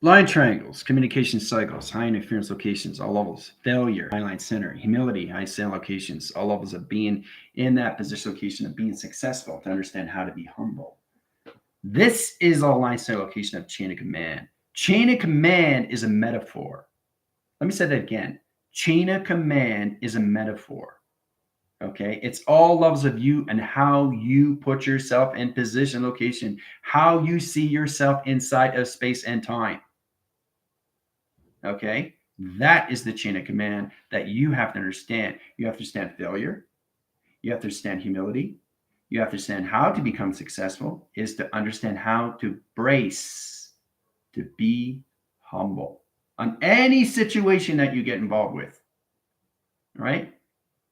Line triangles, communication cycles, high interference locations, all levels, failure, high line center, humility, high stand locations, all levels of being in that position location of being successful to understand how to be humble. This is a line center location of chain of command. Chain of command is a metaphor. Let me say that again. Chain of command is a metaphor. Okay. It's all levels of you and how you put yourself in position, location, how you see yourself inside of space and time. Okay. That is the chain of command that you have to understand. You have to understand failure. You have to understand humility. You have to understand how to become successful is to understand how to brace, to be humble on any situation that you get involved with. Right?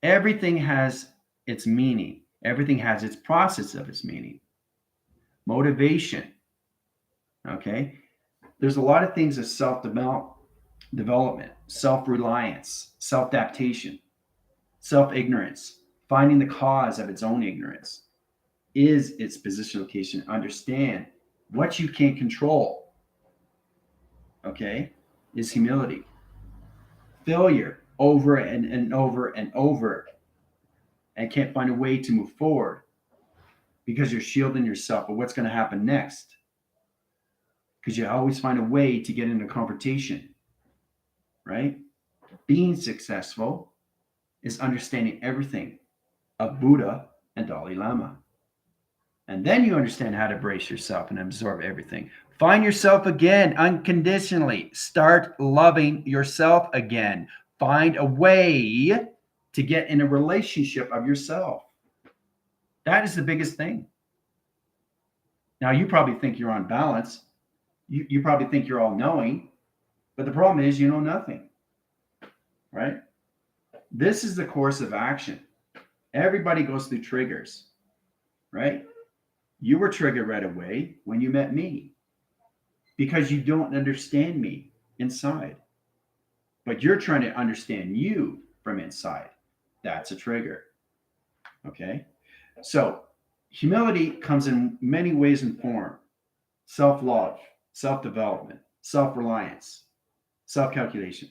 Everything has its meaning. Everything has its process of its meaning. Motivation. Okay. There's a lot of things of self-development, self-reliance, self-adaptation, self-ignorance, finding the cause of its own ignorance is its position location. Understand what you can't control. Okay. Is humility. Failure over and over and over and can't find a way to move forward because you're shielding yourself of what's going to happen next. Because you always find a way to get into confrontation, right? Being successful is understanding everything of Buddha and Dalai Lama. And then you understand how to brace yourself and absorb everything. Find yourself again unconditionally. Start loving yourself again. Find a way to get in a relationship of yourself. That is the biggest thing. Now, you probably think you're on balance. You probably think you're all knowing, but the problem is you know nothing, right? This is the course of action. Everybody goes through triggers, right? You were triggered right away when you met me because you don't understand me inside, but you're trying to understand you from inside. That's a trigger. Okay. So humility comes in many ways and form: self-love, self-development, self-reliance, self-calculation.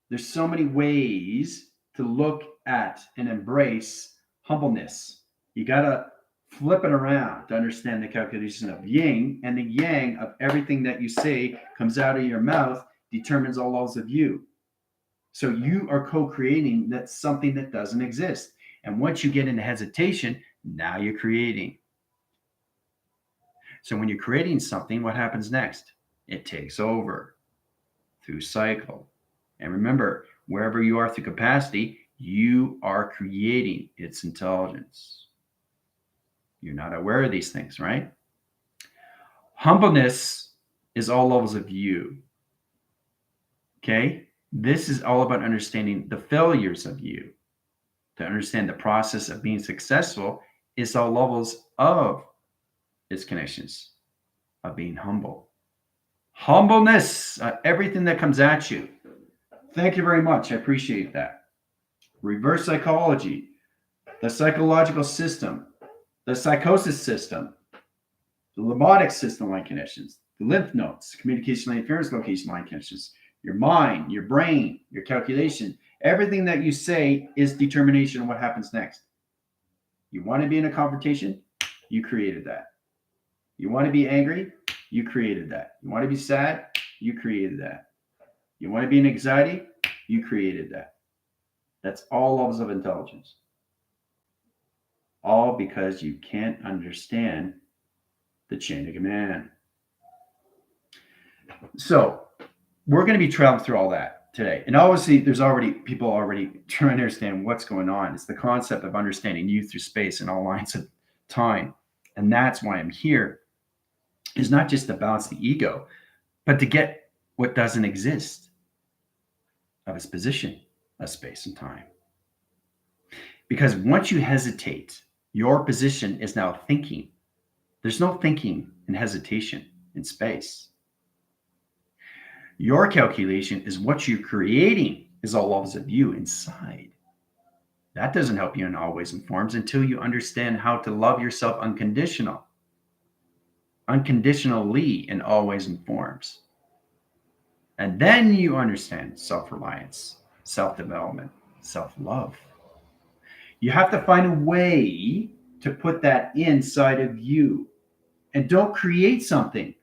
There's so many ways to look at and embrace humbleness. You got to flip it around to understand the calculation of yin, and the yang of everything that you say comes out of your mouth determines all laws of you. So you are co-creating that's something that doesn't exist. And once you get into hesitation, now you're creating. So when you're creating something, what happens next? It takes over through cycle. And remember, wherever you are through capacity, you are creating its intelligence. You're not aware of these things, right? Humbleness is all levels of you. Okay? This is all about understanding the failures of you. To understand the process of being successful is all levels of its connections of being humble. Humbleness, everything that comes at you. Thank you very much. I appreciate that. Reverse psychology, the psychological system, the psychosis system, the lobotic system line connections, the lymph nodes, communication line interference location line connections, your mind, your brain, your calculation. Everything that you say is determination of what happens next. You want to be in a confrontation? You created that. You want to be angry? You created that. You want to be sad? You created that. You want to be in anxiety? You created that. That's all levels of intelligence. All because you can't understand the chain of command. So we're going to be traveling through all that today. And obviously, there's already people already trying to understand what's going on. It's the concept of understanding you through space and all lines of time. And that's why I'm here, is not just to balance the ego, but to get what doesn't exist of its position of space and time. Because once you hesitate, your position is now thinking. There's no thinking and hesitation in space. Your calculation is what you're creating is all levels of you inside. That doesn't help you in all ways and forms until you understand how to love yourself unconditionally in all ways and forms. And then you understand self-reliance, self-development, self-love. You have to find a way to put that inside of you. And don't create something.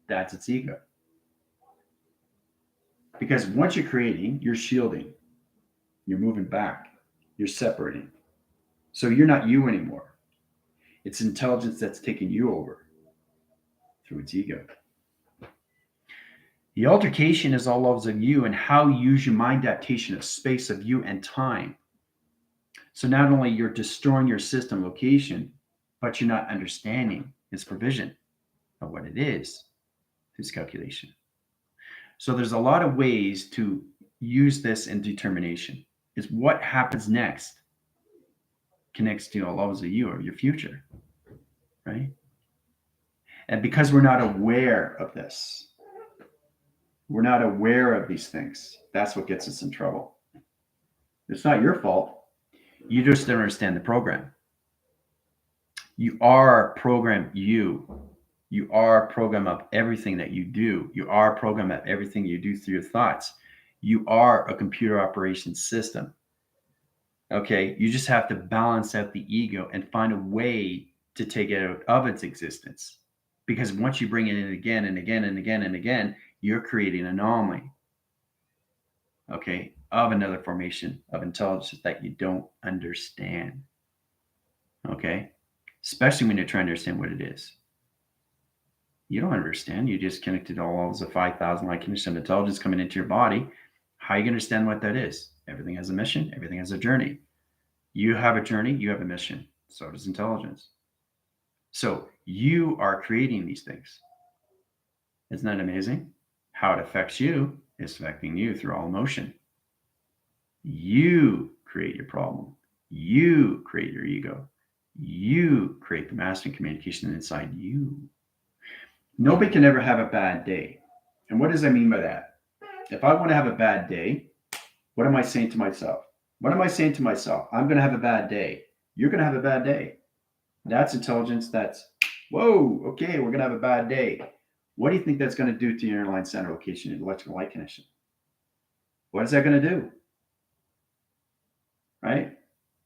That's its ego. Because once you're creating, you're shielding, you're moving back, you're separating. So you're not you anymore. It's intelligence that's taking you over through its ego. The altercation is all levels of you and how you use your mind adaptation of space of you and time. So not only you're destroying your system location, but you're not understanding its provision of what it is, its calculation. So there's a lot of ways to use this in determination. Is what happens next connects to all levels of you or your future, right? And because we're not aware of this, we're not aware of these things. That's what gets us in trouble. It's not your fault. You just don't understand the program. You are program you. You are a program of everything that you do. You are a program of everything you do through your thoughts. You are a computer operation system. Okay, you just have to balance out the ego and find a way to take it out of its existence. Because once you bring it in again and again and again and again, you're creating an anomaly, okay, of another formation of intelligence that you don't understand, okay, especially when you're trying to understand what it is. You don't understand. You just connected all levels of 5,000 light condition of intelligence coming into your body. How are you going to understand what that is? Everything has a mission. Everything has a journey. You have a journey. You have a mission. So does intelligence. So you are creating these things. Isn't that amazing? How it affects you is affecting you through all emotion. You create your problem. You create your ego. You create the mastering communication inside you. Nobody can ever have a bad day. And what does I mean by that? If I want to have a bad day, what am I saying to myself? What am I saying to myself? I'm going to have a bad day. You're going to have a bad day. That's intelligence. That's, whoa, okay, we're going to have a bad day. What do you think that's going to do to your inline center location and electrical light connection? What is that going to do? Right?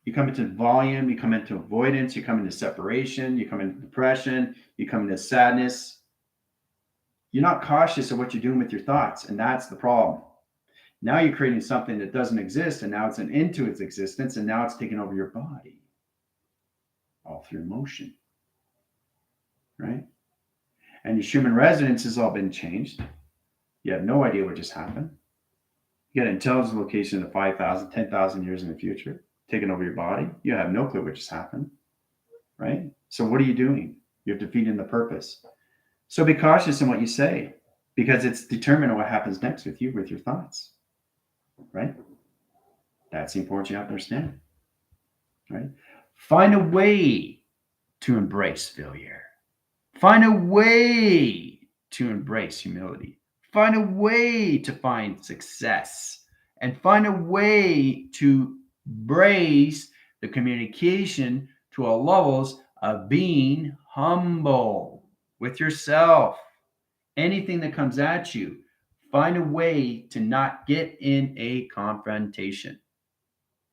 You come into volume, you come into avoidance, you come into separation, you come into depression, you come into sadness. You're not cautious of what you're doing with your thoughts, and that's the problem. Now you're creating something that doesn't exist, and now it's an into its existence, and now it's taking over your body, all through emotion, right? And your human resonance has all been changed. You have no idea what just happened. You got an intelligence location of 5,000, 10,000 years in the future, taking over your body. You have no clue what just happened, right? So what are you doing? You're defeating the purpose. So be cautious in what you say, because it's determined what happens next with you, with your thoughts, right? That's the importance you have to understand, right? Find a way to embrace failure. Find a way to embrace humility. Find a way to find success. And find a way to embrace the communication to all levels of being humble with yourself. Anything that comes at you, find a way to not get in a confrontation,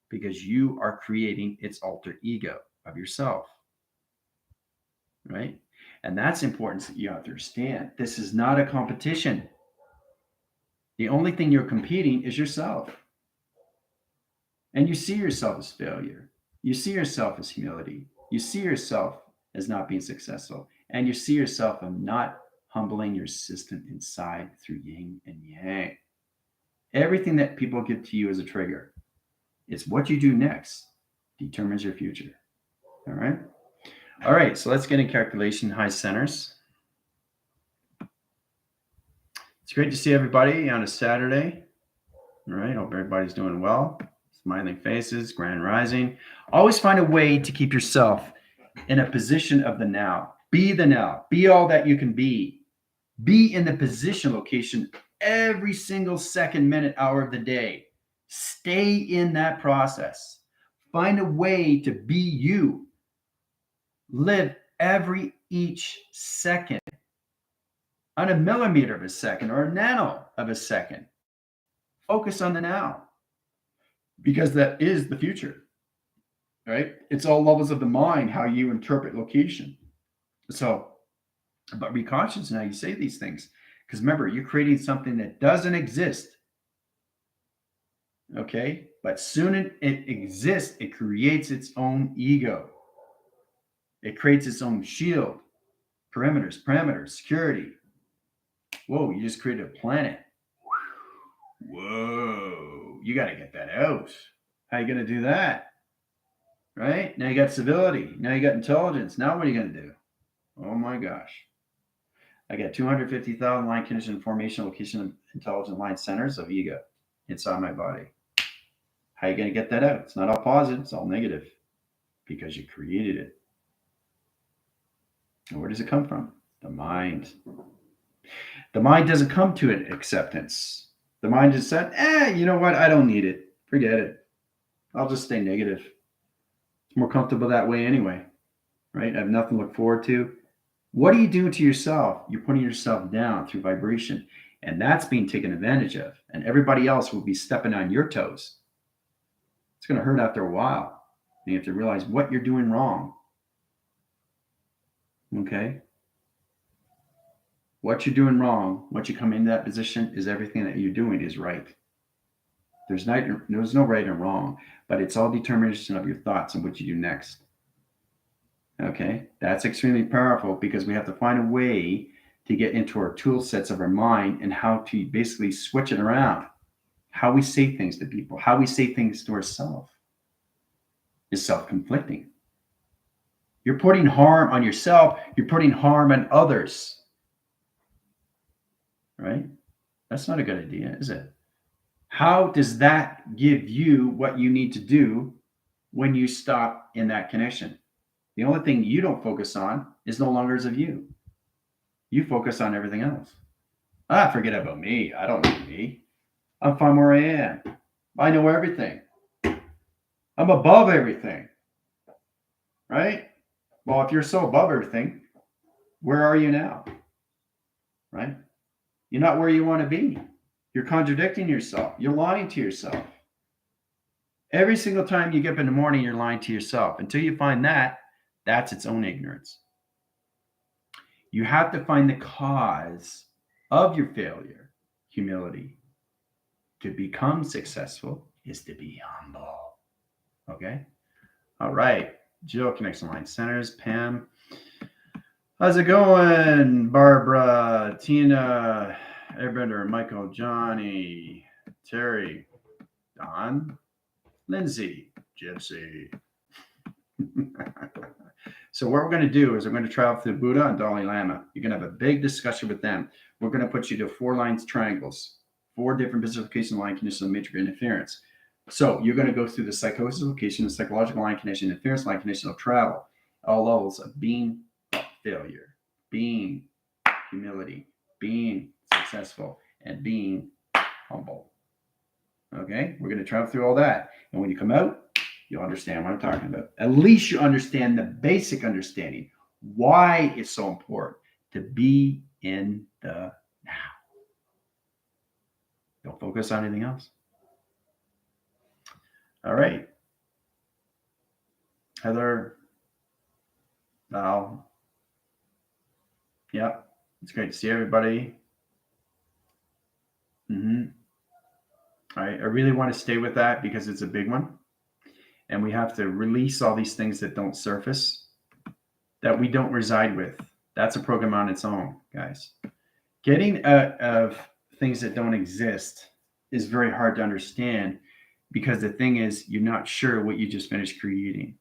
because you are creating its alter ego of yourself, right? And that's important that you have to understand. This is not a competition. The only thing you're competing is yourself. And you see yourself as failure. You see yourself as humility. You see yourself as not being successful. And you see yourself as not humbling your system inside through yin and yang. Everything that people give to you is a trigger. It's what you do next determines your future. All right? All right, so let's get in calculation high centers. It's great to see everybody on a Saturday. All right, hope everybody's doing well. Smiling faces, grand rising. Always find a way to keep yourself in a position of the now. Be the now. Be all that you can be. Be in the position location every single second, minute, hour of the day. Stay in that process. Find a way to be you. Live every each second on a millimeter of a second or a nano of a second. Focus on the now, because that is the future, right? It's all levels of the mind, how you interpret location. So, but be cautious now you say these things, because remember, you're creating something that doesn't exist. Okay? But soon it exists, it creates its own ego. It creates its own shield, perimeters, parameters, security. Whoa, you just created a planet. Whoa, you got to get that out. How are you going to do that? Right? Now you got civility. Now you got intelligence. Now what are you going to do? Oh my gosh. I got 250,000 line condition formation location intelligent line centers of ego inside my body. How are you going to get that out? It's not all positive, it's all negative because you created it. And where does it come from? The mind. The mind doesn't come to an acceptance. The mind just said, you know what? I don't need it. Forget it. I'll just stay negative. It's more comfortable that way anyway, right? I have nothing to look forward to. What are you doing to yourself? You're putting yourself down through vibration, and that's being taken advantage of. And everybody else will be stepping on your toes. It's going to hurt after a while. You have to realize what you're doing wrong. Okay? What you're doing wrong, once you come into that position, is everything that you're doing is right. There's no right and wrong, but it's all determination of your thoughts and what you do next. Okay? That's extremely powerful because we have to find a way to get into our tool sets of our mind and how to basically switch it around. How we say things to people, how we say things to ourselves is self-conflicting. You're putting harm on yourself, you're putting harm on others. Right? That's not a good idea, is it? How does that give you what you need to do when you stop in that connection? The only thing you don't focus on is no longer is of you. You focus on everything else. Forget about me. I don't need me. I'm fine where I am. I know everything. I'm above everything. Right? Well, if you're so above everything, where are you now? Right? You're not where you want to be. You're contradicting yourself. You're lying to yourself. Every single time you get up in the morning, you're lying to yourself. Until you find that, that's its own ignorance. You have to find the cause of your failure. Humility. To become successful is to be humble. Okay? All right. Jill, connection line centers. Pam. How's it going? Barbara, Tina, Airbender, Michael, Johnny, Terry, Don, Lindsay, Gypsy. So what we're going to do is we're going to travel through Buddha and Dalai Lama. You're going to have a big discussion with them. We're going to put you to 4 lines triangles, 4 different pacification line conditions of matrix interference. So you're going to go through the psychosis location, the psychological line condition, interference line condition of travel, all levels of being failure, being humility, being successful, and being humble. Okay? We're going to travel through all that. And when you come out, you'll understand what I'm talking about. At least you understand the basic understanding, why it's so important to be in the now. Don't focus on anything else. All right. Heather, Val. Yeah, it's great to see everybody. All right, I really want to stay with that because it's a big one. And we have to release all these things that don't surface, that we don't reside with. That's a program on its own, guys. Getting out of things that don't exist is very hard to understand because the thing is, you're not sure what you just finished creating.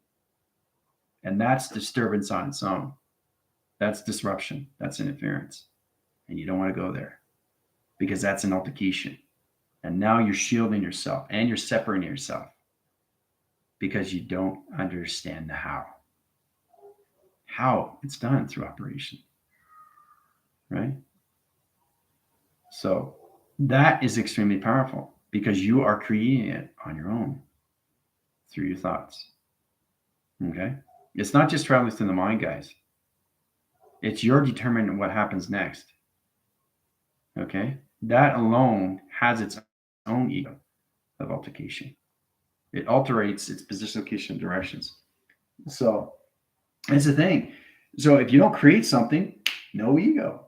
And that's disturbance on its own. That's disruption. That's interference. And you don't want to go there because that's an altercation. And now you're shielding yourself and you're separating yourself because you don't understand the how. How it's done through operation, right? So that is extremely powerful because you are creating it on your own through your thoughts. Okay? It's not just traveling through the mind, guys. It's you're determining what happens next. Okay. That alone has its own ego of altercation. It alterates its position, location, and directions. So it's the thing. So if you don't create something, no ego.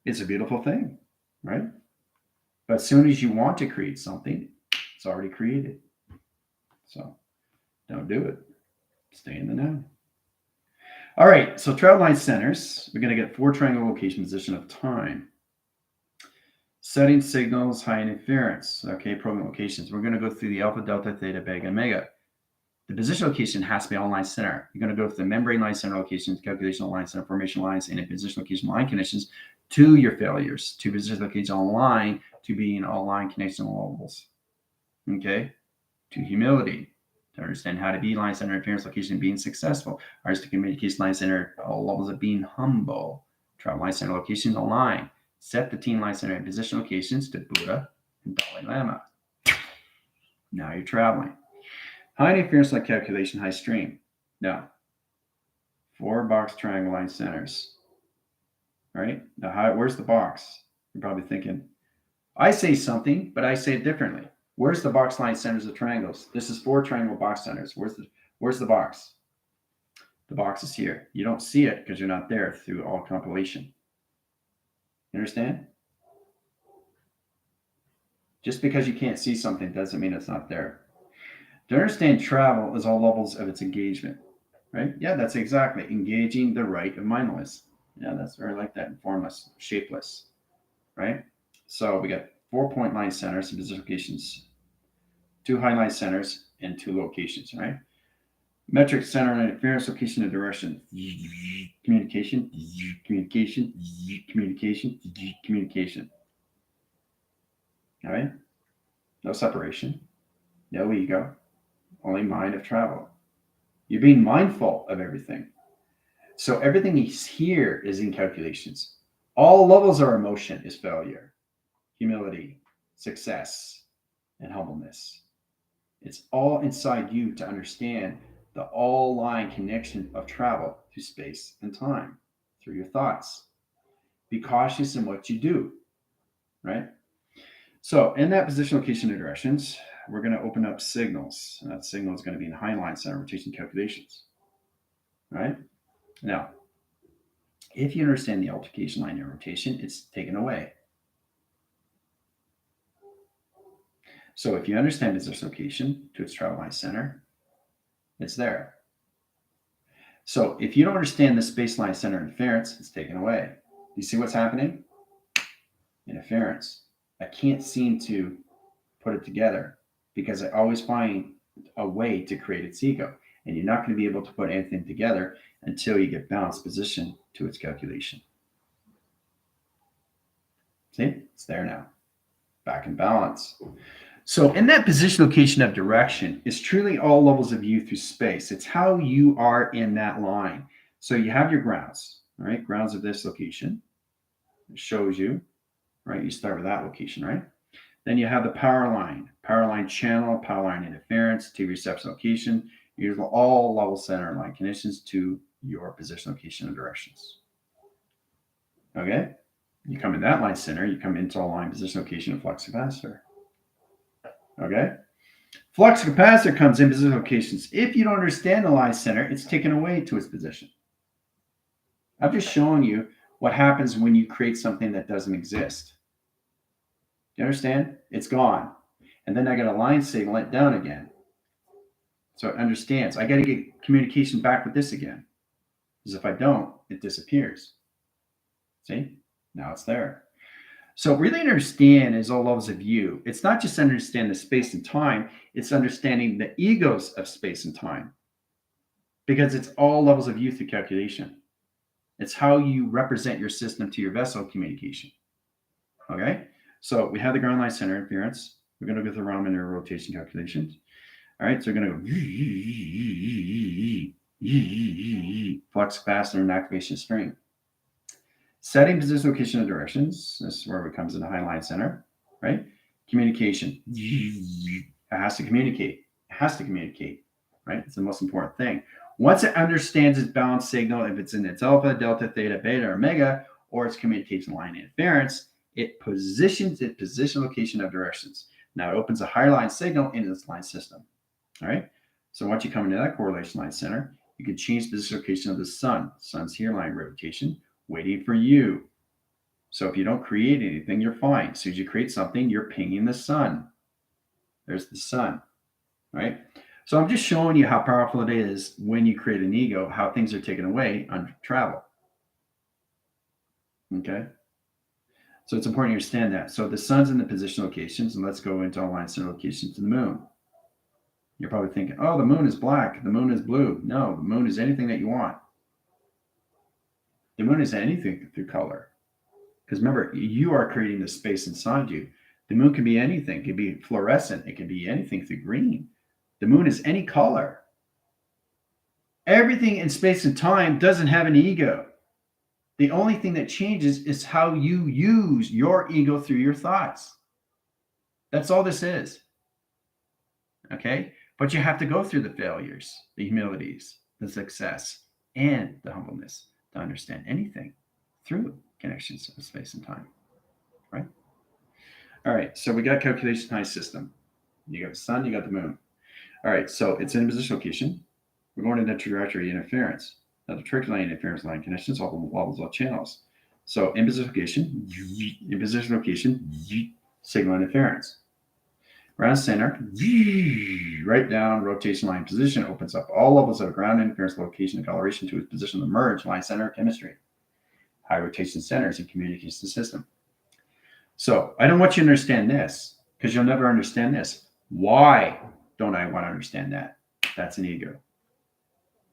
It's a beautiful thing, right? But as soon as you want to create something, it's already created. So don't do it. Stay in the now. All right. So travel line centers, we're going to get 4 triangle location position of time. Setting signals, high interference. Okay, program locations. We're going to go through the alpha, delta, theta, beta, omega. The position location has to be on line center. You're going to go from the membrane line center locations, calculation line center, formation lines, and position location line conditions to your failures, to position location on line, to being all line connection levels. Okay? To humility, to understand how to be line center interference location being successful. Ours to communication line center, all levels of being humble. Travel line center location align. Set the team line center and position locations to Buddha and Dalai Lama. Now you're traveling. High interference line calculation, high stream. Now, 4 box triangle line centers. Right? Now, where's the box? You're probably thinking, I say something, but I say it differently. Where's the box line centers of triangles? This is 4 triangle box centers. Where's the box? The box is here. You don't see it because you're not there through all compilation. You understand? Just because you can't see something doesn't mean it's not there. To understand travel is all levels of its engagement, right? Yeah, that's exactly engaging the right of mindfulness. Yeah, that's very like that, formless, shapeless, right? So we got 4 point line centers and position locations, 2 high line centers, and 2 locations, right? Metric center and interference, location, and direction. Communication, communication, communication, communication. All right? No separation, no ego, only mind of travel. You're being mindful of everything. So everything is here is in calculations. All levels of emotion is failure, humility, success, and humbleness. It's all inside you to understand the all line connection of travel through space and time, through your thoughts. Be cautious in what you do, right? So in that position, location, and directions, we're going to open up signals. And that signal is going to be in high line center rotation calculations, right? Now, if you understand the altercation line and rotation, it's taken away. So if you understand its location to its travel line center, it's there. So if you don't understand the space line center interference, it's taken away. You see what's happening? Interference. I can't seem to put it together because I always find a way to create its ego. And you're not going to be able to put anything together until you get balanced position to its calculation. See? It's there now. Back in balance. So in that position, location of direction is truly all levels of you through space. It's how you are in that line. So you have your grounds, right? Grounds of this location. It shows you, right? You start with that location, right? Then you have the power line channel, power line interference, to reception location. Use all level center line conditions to your position, location, and directions. Okay? You come in that line center, you come into a line position, location, and flux capacitor. Okay? Flux capacitor comes in position locations. If you don't understand the line center, it's taken away to its position. I'm just showing you what happens when you create something that doesn't exist. You understand? It's gone. And then I got a line signal it down again. So it understands. I got to get communication back with this again. Because if I don't, it disappears. See? Now it's there. So really understand is all levels of you. It's not just understand the space and time, it's understanding the egos of space and time. Because it's all levels of you through calculation. It's how you represent your system to your vessel communication. Okay? So we have the ground line center interference. We're going to go through the Raman rotation calculations. All right, so we're going to go flux capacitor and activation string. Setting position, location, and directions. This is where it comes in the high line center, right? Communication. It has to communicate. It has to communicate, right? It's the most important thing. Once it understands its balanced signal, if it's in its alpha, delta, theta, beta, or omega, or its communication line interference, It positions its position, location of directions. Now it opens a higher line signal into this line system. All right. So once you come into that correlation line center, you can change the position location of the sun. Sun's here, line rotation, waiting for you. So if you don't create anything, you're fine. As soon as you create something, you're pinging the sun. There's the sun, right? So I'm just showing you how powerful it is when you create an ego, how things are taken away on travel. Okay. So it's important to understand that. So the sun's in the position locations, and let's go into all line center locations to the moon. You're probably thinking, oh, the moon is black, the moon is blue. No, the moon is anything that you want. The moon is anything through color. Because remember, you are creating the space inside you. The moon can be anything. It can be fluorescent. It can be anything through green. The moon is any color. Everything in space and time doesn't have an ego. The only thing that changes is how you use your ego through your thoughts. That's all this is. Okay? But you have to go through the failures, the humilities, the success, and the humbleness to understand anything through connections of space and time. Right? All right. So we got calculation high system. You got the sun, you got the moon. All right. So it's in a position location. We're going into trajectory interference. Now, the trajectory interference line connections, all levels of channels. So in position location, signal interference. Around center, right down, rotation line position opens up all levels of ground interference, location, and coloration to its position of merge, line center, chemistry. High rotation centers and communication system. So I don't want you to understand this because you'll never understand this. Why don't I want to understand that? That's an ego.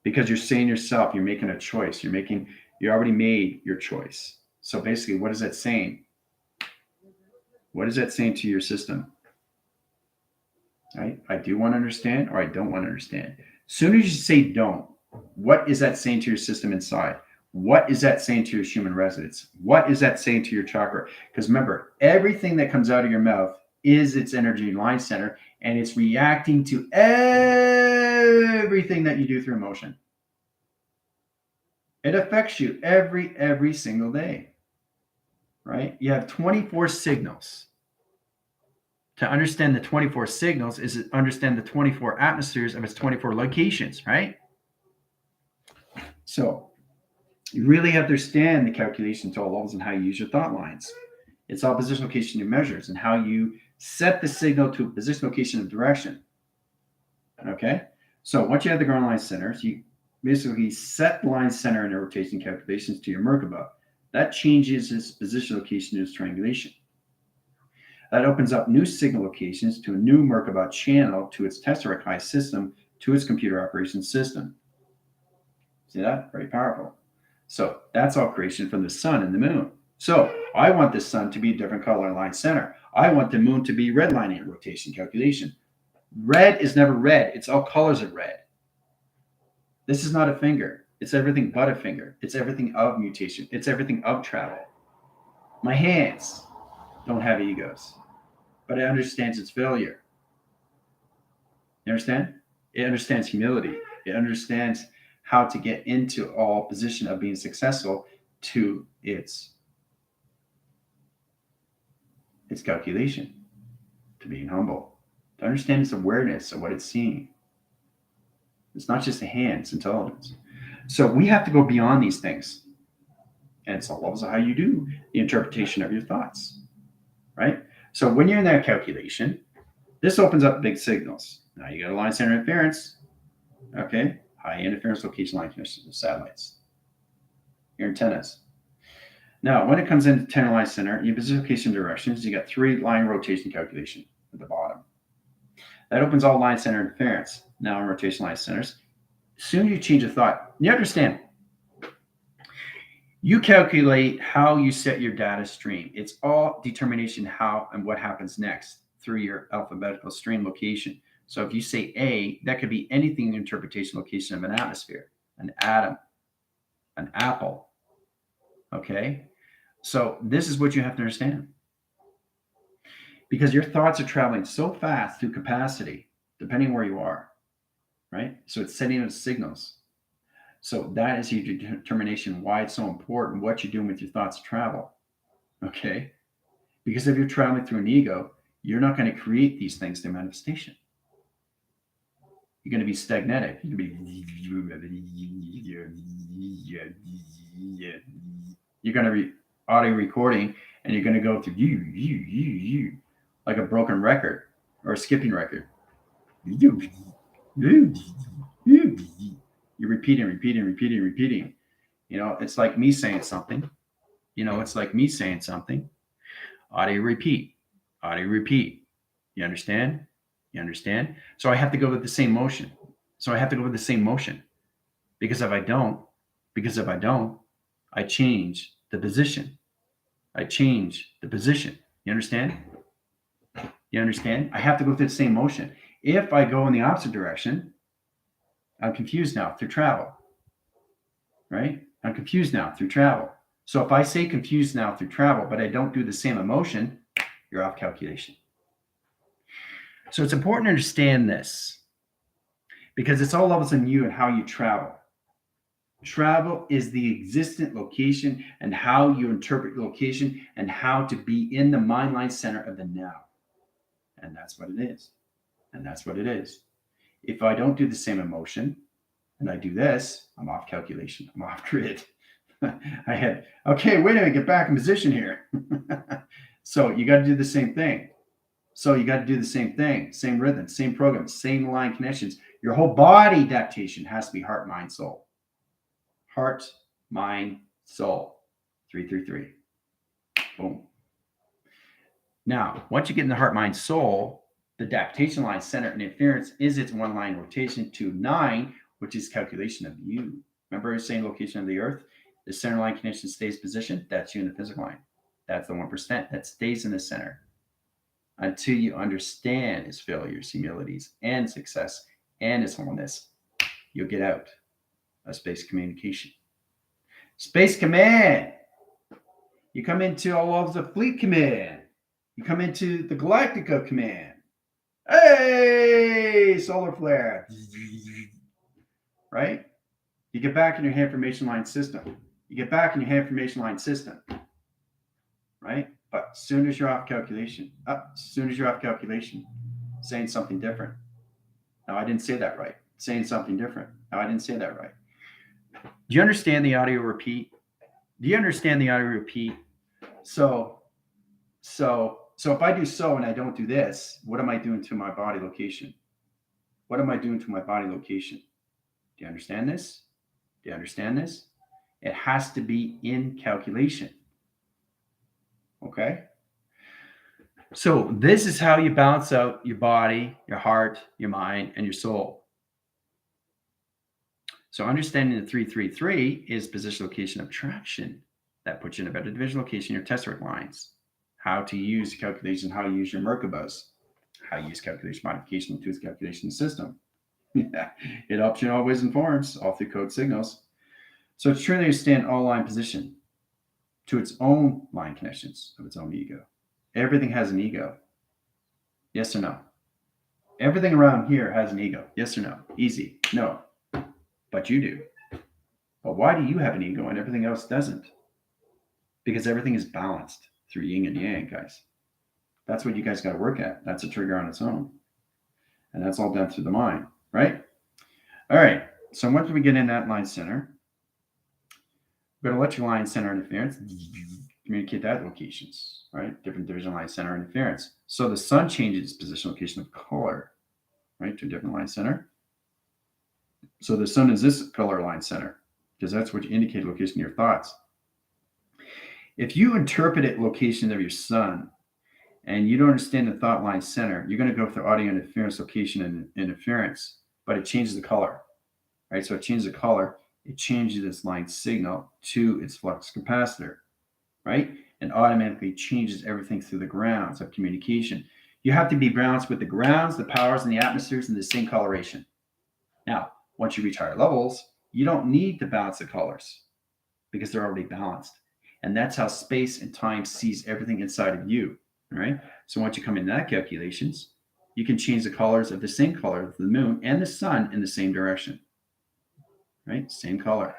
Because you're saying yourself, you're making a choice. You already made your choice. So basically, what is that saying? What is that saying to your system? Right? I do want to understand or I don't want to understand. As soon as you say don't, what is that saying to your system inside? What is that saying to your human resonance? What is that saying to your chakra? Because remember, everything that comes out of your mouth is its energy line center, and it's reacting to everything that you do through emotion. It affects you every single day, right? You have 24 signals. To understand the 24 signals is to understand the 24 atmospheres of its 24 locations, right? So you really have to understand the calculation to all levels and how you use your thought lines. It's all position, location, and measures, and how you set the signal to a position, location, and direction. Okay? So once you have the ground line centers, you basically set the line center and rotation calculations to your Merkaba. That changes its position, location, and its triangulation. That opens up new signal locations to a new Merkaba channel to its tesseract high system to its computer operations system. See that? Very powerful. So that's all creation from the sun and the moon. So I want the sun to be a different color line center. I want the moon to be red lining rotation calculation. Red is never red. It's all colors of red. This is not a finger. It's everything but a finger. It's everything of mutation. It's everything of travel. My hands don't have egos, but it understands its failure. You understand? It understands humility. It understands how to get into all position of being successful to its calculation, to being humble, to understand its awareness of what it's seeing. It's not just a hand, it's intelligence. So we have to go beyond these things. And it's all levels of how you do the interpretation of your thoughts, right? So when you're in that calculation, this opens up big signals. Now you got a line center interference, okay? High interference location line connections with satellites. Your antennas. Now, when it comes into antenna line center, your position, location, directions, you got 3 line rotation calculation at the bottom. That opens all line center interference. Now in rotation line centers, soon you change a thought. You understand, you calculate how you set your data stream. It's all determination how and what happens next through your alphabetical stream location. So if you say A, that could be anything in interpretation location of an atmosphere, an atom, an apple. Okay? So this is what you have to understand. Because your thoughts are traveling so fast through capacity, depending where you are, right? So it's sending out signals. So that is your determination why it's so important, what you're doing with your thoughts travel. Okay? Because if you're traveling through an ego, you're not going to create these things through manifestation. You're going to be stagnatic. You're going to be audio recording, and you're going to go through like a broken record or a skipping record. You're repeating. It's like me saying something. Audio repeat. You understand? So I have to go with the same motion. Because if I don't, I change the position. You understand? I have to go through the same motion. If I go in the opposite direction, I'm confused now through travel. Right? I'm confused now through travel. So if I say confused now through travel, but I don't do the same emotion, you're off calculation. So it's important to understand this because it's all levels in you and how you travel. Travel is the existent location and how you interpret location and how to be in the mind line center of the now. And that's what it is. If I don't do the same emotion and I do this, I'm off calculation. I'm off grid. Okay, wait a minute, get back in position here. So you got to do the same thing. Same rhythm, same program, same line connections. Your whole body adaptation has to be heart, mind, soul. Heart, mind, soul. 333. Boom. Now, once you get in the heart, mind, soul, the adaptation line, center, and interference is its one line rotation to 9, which is calculation of you. Remember I was saying location of the earth? The center line connection stays positioned. That's you in the physical line. That's the 1% that stays in the center until you understand its failures, humilities, and success, and its wholeness. You'll get out of space communication. Space command. You come into all levels of fleet command. You come into the Galactica command. Hey, solar flare. Right? You get back in your information line system. Right? But as soon as you're off calculation, saying something different. No, I didn't say that right. Saying something different. No, I didn't say that right. Do you understand the audio repeat? So if I do so and I don't do this, what am I doing to my body location? Do you understand this? It has to be in calculation. Okay? So this is how you balance out your body, your heart, your mind, and your soul. So understanding the 333 is position location of traction. That puts you in a better division location, your tesseract lines. How to use calculation, how to use your Merkabahs, how you use calculation modification to its calculation system. It helps you in all ways and forms, all through code signals. So it's truly understand all line position to its own line connections of its own ego. Everything has an ego. Yes or no? Everything around here has an ego. Yes or no? Easy. No. But you do. But why do you have an ego and everything else doesn't? Because everything is balanced through yin and yang, guys. That's what you guys got to work at. That's a trigger on its own. And that's all done through the mind, right? All right. So once we get in that line center, we're going to electrical line center interference, communicate that locations, right? Different division line center interference. So the sun changes its position location of color, right, to a different line center. So the sun is this color line center because that's what you indicate location of your thoughts. If you interpret it location of your sun and you don't understand the thought line center, you're going to go through audio interference, location, and interference, but it changes the color, right? So it changes the color. It changes its line signal to its flux capacitor, right? And automatically changes everything through the grounds of communication. You have to be balanced with the grounds, the powers, and the atmospheres in the same coloration. Now, once you reach higher levels, you don't need to balance the colors because they're already balanced. And that's how space and time sees everything inside of you, right? So once you come into that calculations, you can change the colors of the same color of the moon and the sun in the same direction, right? Same color,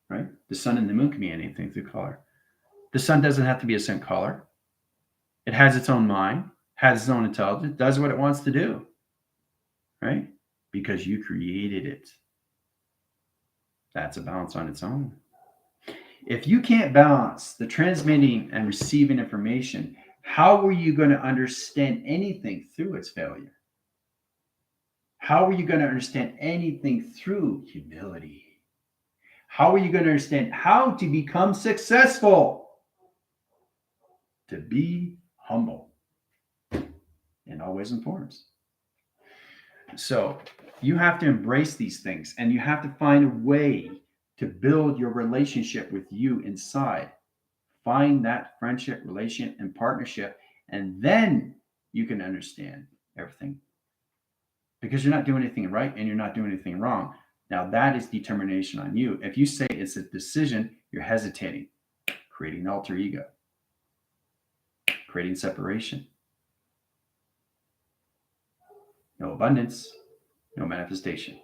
right? The sun and the moon can be anything through color. The sun doesn't have to be a certain color. It has its own mind, has its own intelligence, does what it wants to do, right? Because you created it. That's a balance on its own. If you can't balance the transmitting and receiving information, how are you going to understand anything through its failure? How are you going to understand anything through humility? How are you going to understand how to become successful? To be humble in all ways and forms. So you have to embrace these things, and you have to find a way to build your relationship with you inside. Find that friendship, relation, and partnership, and then you can understand everything. Because you're not doing anything right and you're not doing anything wrong. Now that is determination on you. If you say it's a decision, you're hesitating, creating alter ego, creating separation. No abundance, no manifestation,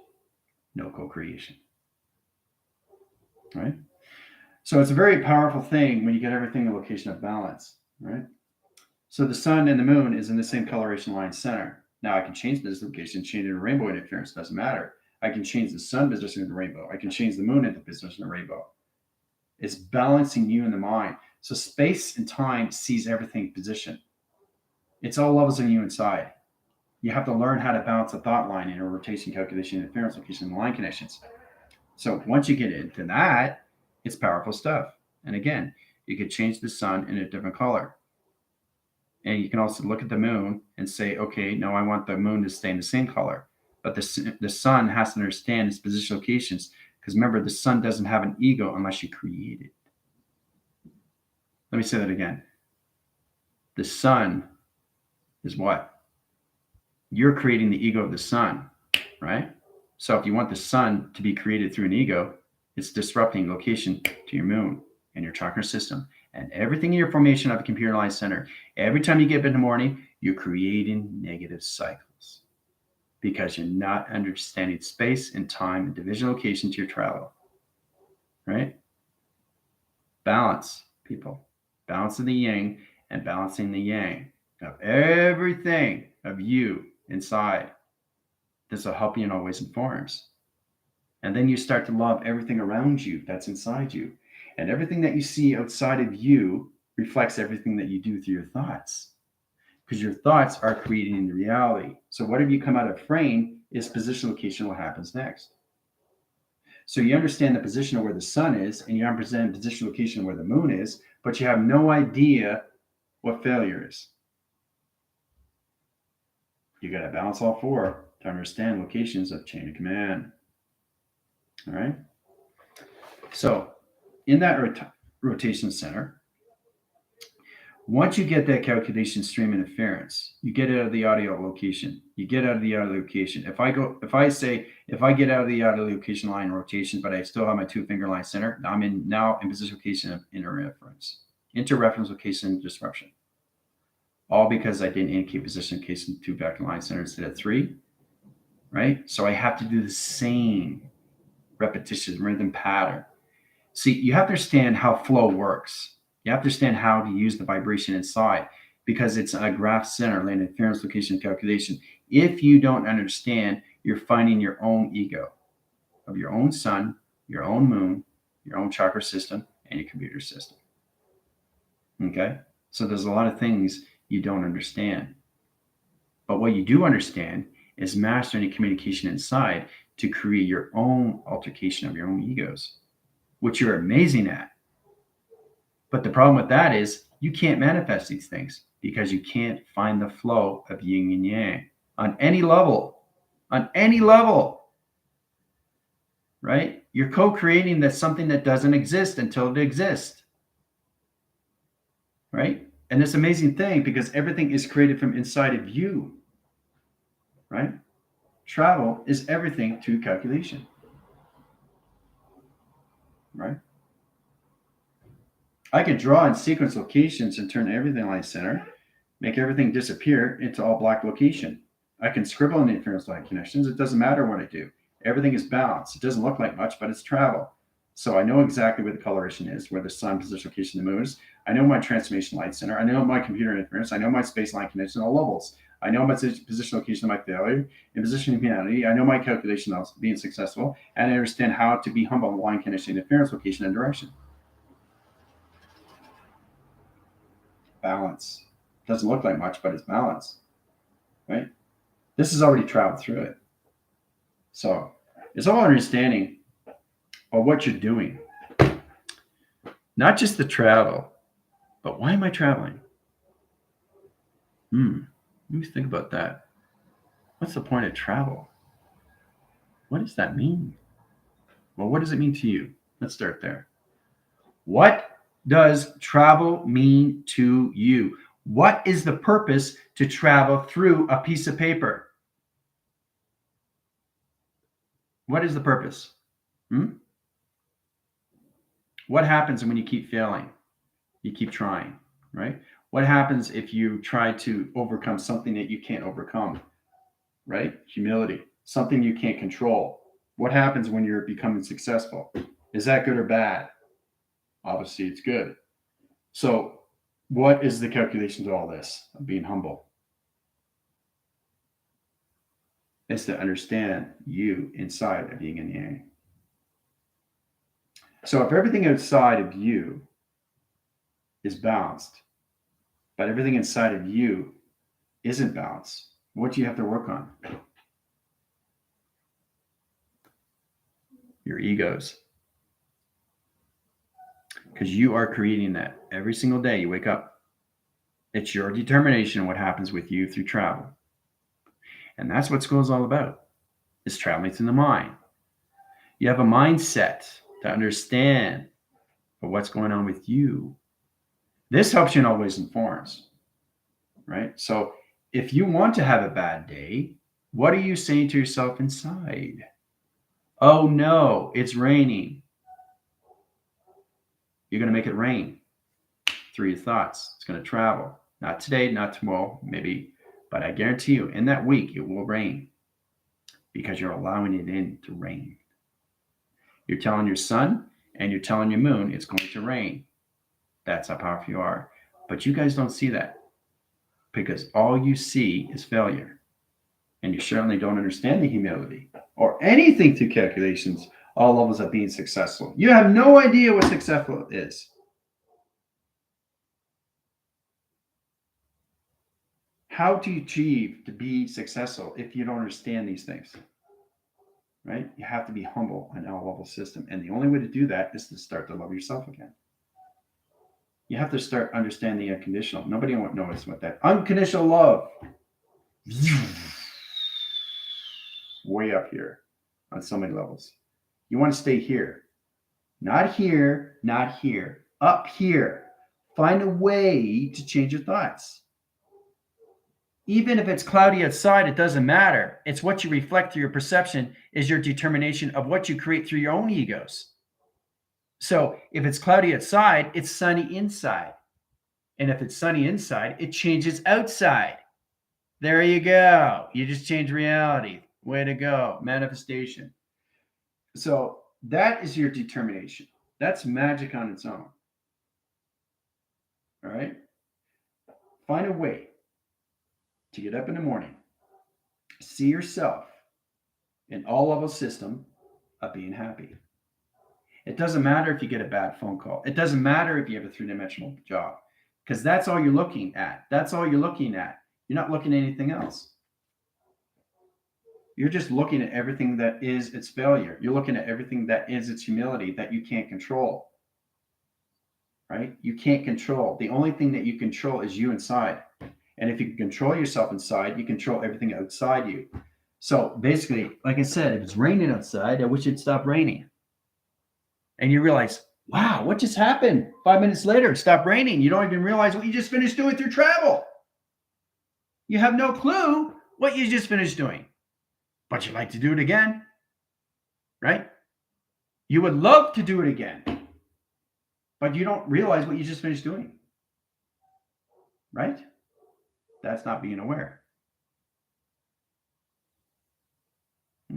no co-creation. Right? So it's a very powerful thing when you get everything in a location of balance, right? So the sun and the moon is in the same coloration line center. Now I can change this location, change it in rainbow interference, doesn't matter. I can change the sun position into rainbow. I can change the moon into position in rainbow. It's balancing you in the mind. So space and time sees everything position. It's all levels of you inside. You have to learn how to balance a thought line in a rotation, calculation, interference, location, and line connections. So once you get into that, it's powerful stuff. And again, you could change the sun in a different color. And you can also look at the moon and say, okay, no, I want the moon to stay in the same color. But the sun has to understand its position locations, because remember, the sun doesn't have an ego unless you create it. Let me say that again. The sun is what? You're creating the ego of the sun, right? So if you want the sun to be created through an ego, it's disrupting location to your moon and your chakra system and everything in your formation of a computer line center. Every time you get up in the morning, you're creating negative cycles because you're not understanding space and time and division location to your travel, right? Balance, people. Balancing the yin and balancing the yang of everything of you inside. This will help you in all ways and forms. And then you start to love everything around you that's inside you. And everything that you see outside of you reflects everything that you do through your thoughts. Because your thoughts are creating the reality. So whatever you come out of frame is position, location, what happens next. So you understand the position of where the sun is, and you understand the position, location where the moon is, but you have no idea what failure is. You got to balance all four to understand locations of chain of command. All right. So in that rotation center, once you get that calculation stream interference, you get out of the audio location. You get out of the audio location. If I get out of the audio location line rotation, but I still have my 2-finger line center, I'm now in position location of interreference location disruption. All because I didn't indicate position location 2-vector line center instead of 3, right? So I have to do the same repetition, rhythm pattern. See, you have to understand how flow works. You have to understand how to use the vibration inside, because it's a graph center, land interference, location, calculation. If you don't understand, you're finding your own ego of your own sun, your own moon, your own chakra system, and your computer system. Okay? So there's a lot of things you don't understand. But what you do understand is mastering communication inside to create your own altercation of your own egos, which you're amazing at. But the problem with that is you can't manifest these things because you can't find the flow of yin and yang on any level, right? You're co-creating that something that doesn't exist until it exists, right? And this amazing thing, because everything is created from inside of you, right? Travel is everything to calculation, right? I can draw in sequence locations and turn everything line center, make everything disappear into all black location. I can scribble in interference line connections. It doesn't matter what I do. Everything is balanced. It doesn't look like much, but it's travel. So I know exactly where the coloration is, where the sun, position, location, the moon is. I know my transformation light center. I know my computer interference. I know my space line connection at all levels. I know my position location of my failure and position of humanity. I know my calculation of being successful, and I understand how to be humble in line connection, interference, location, and direction. Balance. Doesn't look like much, but it's balance, right? This has already traveled through it. So it's all understanding of what you're doing. Not just the travel, but why am I traveling? Let me think about that. What's the point of travel? What does that mean? Well, what does it mean to you? Let's start there. What does travel mean to you? What is the purpose to travel through a piece of paper? What is the purpose? What happens when you keep failing? You keep trying, right? What happens if you try to overcome something that you can't overcome, right? Humility, something you can't control. What happens when you're becoming successful? Is that good or bad? Obviously, it's good. So, what is the calculation to all this of being humble? It's to understand you inside of yin and yang. So, if everything outside of you is balanced, but everything inside of you isn't balanced, what do you have to work on? Your egos. Because you are creating that every single day you wake up. It's your determination what happens with you through travel. And that's what school is all about. It's traveling through the mind. You have a mindset to understand what's going on with you. This helps you in all ways and forms, right? So if you want to have a bad day, what are you saying to yourself inside? Oh no, it's raining. You're going to make it rain through your thoughts. It's going to travel. Not today, not tomorrow, maybe, but I guarantee you in that week it will rain because you're allowing it in to rain. You're telling your sun and you're telling your moon it's going to rain. That's how powerful you are. But you guys don't see that because all you see is failure. And you certainly don't understand the humility or anything through calculations, all levels of being successful. You have no idea what successful is. How to achieve to be successful if you don't understand these things, right? You have to be humble in all level system. And the only way to do that is to start to love yourself again. You have to start understanding unconditional. Nobody knows what that unconditional love. Way up here on so many levels. You want to stay here. Not here, not here. Up here. Find a way to change your thoughts. Even if it's cloudy outside, it doesn't matter. It's what you reflect through your perception is your determination of what you create through your own egos. So if it's cloudy outside, it's sunny inside. And if it's sunny inside, it changes outside. There you go. You just change reality. Way to go. Manifestation. So that is your determination. That's magic on its own. All right? Find a way to get up in the morning, see yourself in all level system of being happy. It doesn't matter if you get a bad phone call. It doesn't matter if you have a three-dimensional job because that's all you're looking at. That's all you're looking at. You're not looking at anything else. You're just looking at everything that is its failure. You're looking at everything that is its humility that you can't control. Right? You can't control. The only thing that you control is you inside. And if you can control yourself inside, you control everything outside you. So basically, like I said, if it's raining outside, I wish it'd stop raining. And you realize, wow, what just happened? 5 minutes later, it stopped raining. You don't even realize what you just finished doing through travel. You have no clue what you just finished doing. But you like to do it again, right? You would love to do it again, but you don't realize what you just finished doing, right? That's not being aware.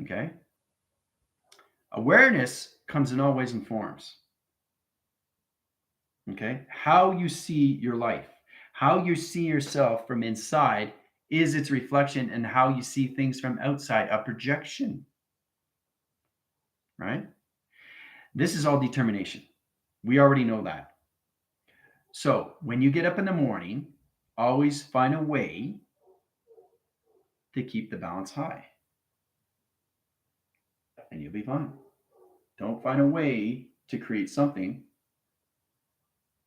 Okay? Awareness comes in all ways and forms. Okay? How you see your life, how you see yourself from inside is its reflection, and how you see things from outside, a projection, right? This is all determination. We already know that. So when you get up in the morning, always find a way to keep the balance high, and you'll be fine. Don't find a way to create something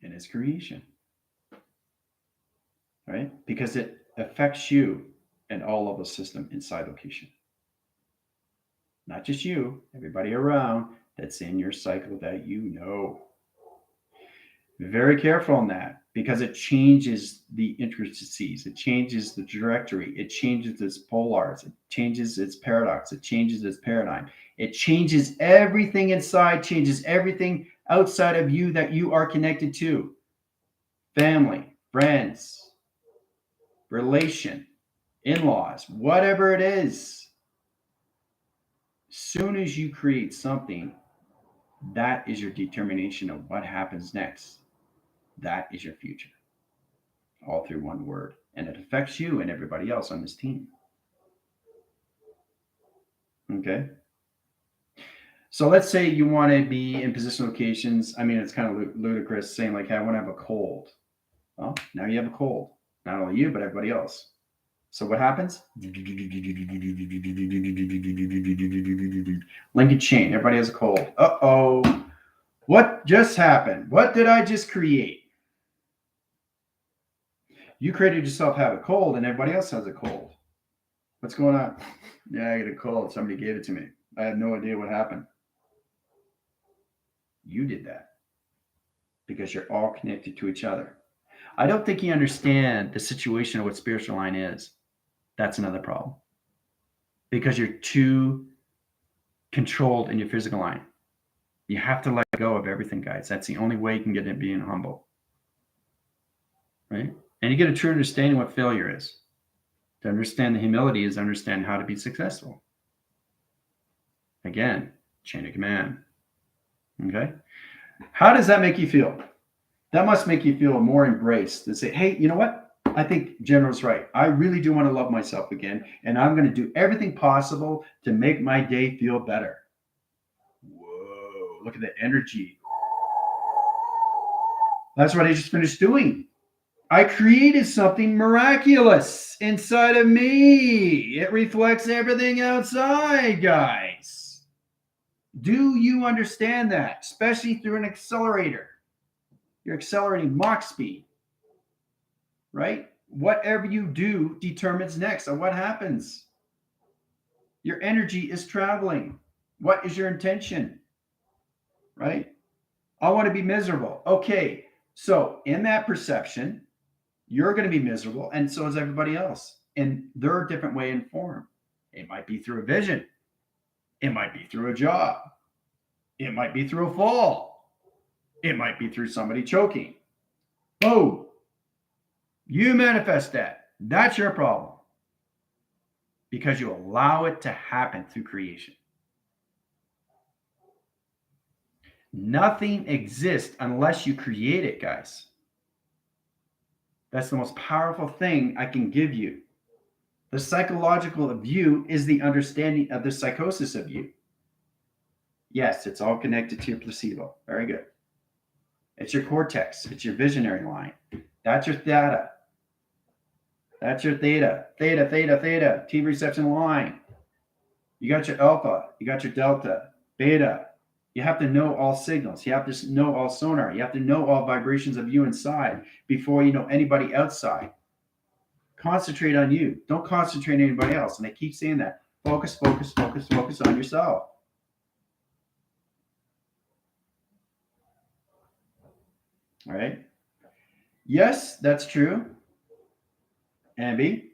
in its creation, right? Because it affects you and all of the system inside location. Not just you, everybody around that's in your cycle that you know. Be very careful on that because it changes the intricacies, it changes the trajectory, it changes its polars, it changes its paradox, it changes its paradigm, it changes everything inside, changes everything outside of you that you are connected to: family, friends, relation, in laws, whatever it is. Soon as you create something, that is your determination of what happens next. That is your future, all through one word. And it affects you and everybody else on this team. Okay. So let's say you want to be in position locations. I mean, it's kind of ludicrous saying, like, hey, I want to have a cold. Well, now you have a cold. Not only you, but everybody else. So what happens? Linkage chain. Everybody has a cold. Uh-oh. What just happened? What did I just create? You created yourself have a cold, and everybody else has a cold. What's going on? Yeah, I get a cold. Somebody gave it to me. I have no idea what happened. You did that because you're all connected to each other. I don't think you understand the situation of what spiritual line is. That's another problem. Because you're too controlled in your physical line. You have to let go of everything, guys. That's the only way you can get into being humble. Right? And you get a true understanding what failure is. To understand the humility is understand how to be successful. Again, chain of command. Okay? How does that make you feel? That must make you feel more embraced to say, hey, you know what? I think General's right. I really do want to love myself again, and I'm going to do everything possible to make my day feel better. Whoa, look at the energy. That's what I just finished doing. I created something miraculous inside of me. It reflects everything outside, guys. Do you understand that? Especially through an accelerator. You're accelerating Mach speed, right? Whatever you do determines next on what happens. Your energy is traveling. What is your intention? Right? I want to be miserable. Okay. So, in that perception, you're going to be miserable, and so is everybody else. And they're a different way and form. It might be through a vision, it might be through a job, it might be through a fall, it might be through somebody choking. Oh, you manifest that. That's your problem because you allow it to happen through creation. Nothing exists unless you create it, guys. That's the most powerful thing I can give you. The psychological of you is the understanding of the psychosis of you. Yes, it's all connected to your placebo. Very good. It's your cortex. It's your visionary line. That's your theta. That's your theta. Theta, theta, theta. T reception line. You got your alpha. You got your delta, beta. You have to know all signals. You have to know all sonar. You have to know all vibrations of you inside before you know anybody outside. Concentrate on you. Don't concentrate on anybody else. And I keep saying that. Focus, focus, focus, focus on yourself. All right. Yes, that's true. Abby,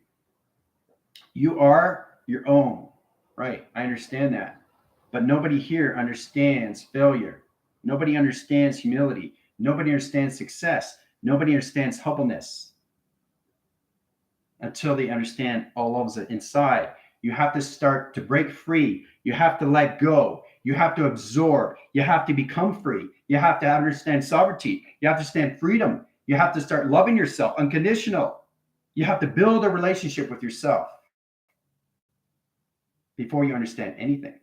you are your own. Right. I understand that. But nobody here understands failure. Nobody understands humility. Nobody understands success. Nobody understands humbleness until they understand all of it inside. You have to start to break free. You have to let go. You have to absorb. You have to become free. You have to understand sovereignty. You have to understand freedom. You have to start loving yourself, unconditional. You have to build a relationship with yourself before you understand anything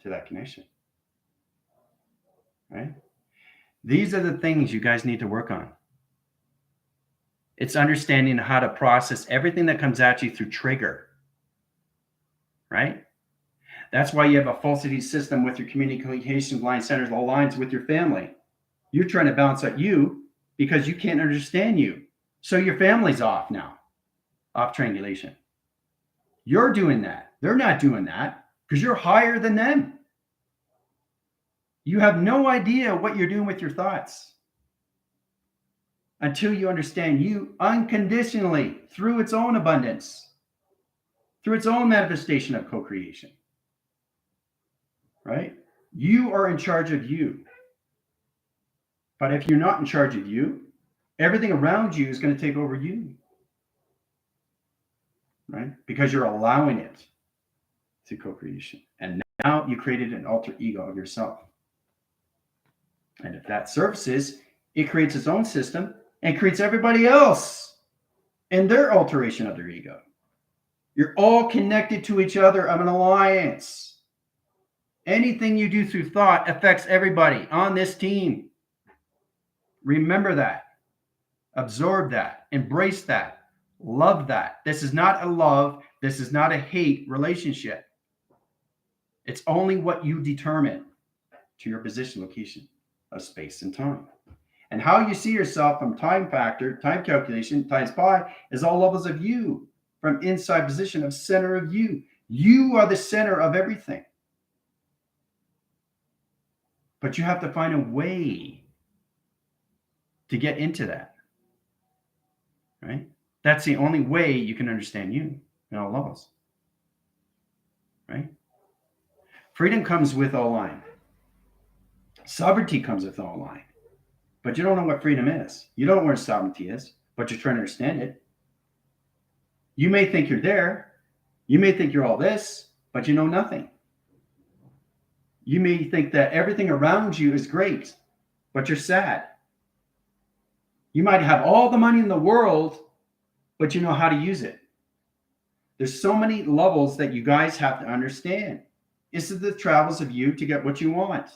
to that connection. Right? These are the things you guys need to work on. It's understanding how to process everything that comes at you through trigger. Right? That's why you have a falsity system with your communication line centers, aligns with your family. You're trying to balance out you because you can't understand you. So your family's off now, off triangulation. You're doing that. They're not doing that because you're higher than them. You have no idea what you're doing with your thoughts until you understand you unconditionally through its own abundance, through its own manifestation of co-creation. Right? You are in charge of you. But if you're not in charge of you, everything around you is going to take over you. Right? Because you're allowing it to co-creation. And now you created an alter ego of yourself. And if that surfaces, it creates its own system and creates everybody else and their alteration of their ego. You're all connected to each other of an alliance. Anything you do through thought affects everybody on this team. Remember that. Absorb that. Embrace that. Love that. This is not a love. This is not a hate relationship. It's only what you determine to your position, location of space and time. And how you see yourself from time factor, time calculation, times pi is all levels of you from inside position of center of you. You are the center of everything. But you have to find a way to get into that. Right? That's the only way you can understand you in all levels. Right? Freedom comes with all line. Sovereignty comes with all line. But you don't know what freedom is. You don't know where sovereignty is, but you're trying to understand it. You may think you're there. You may think you're all this, but you know nothing. You may think that everything around you is great, but you're sad. You might have all the money in the world, but you know how to use it. There's so many levels that you guys have to understand. This is the travels of you to get what you want.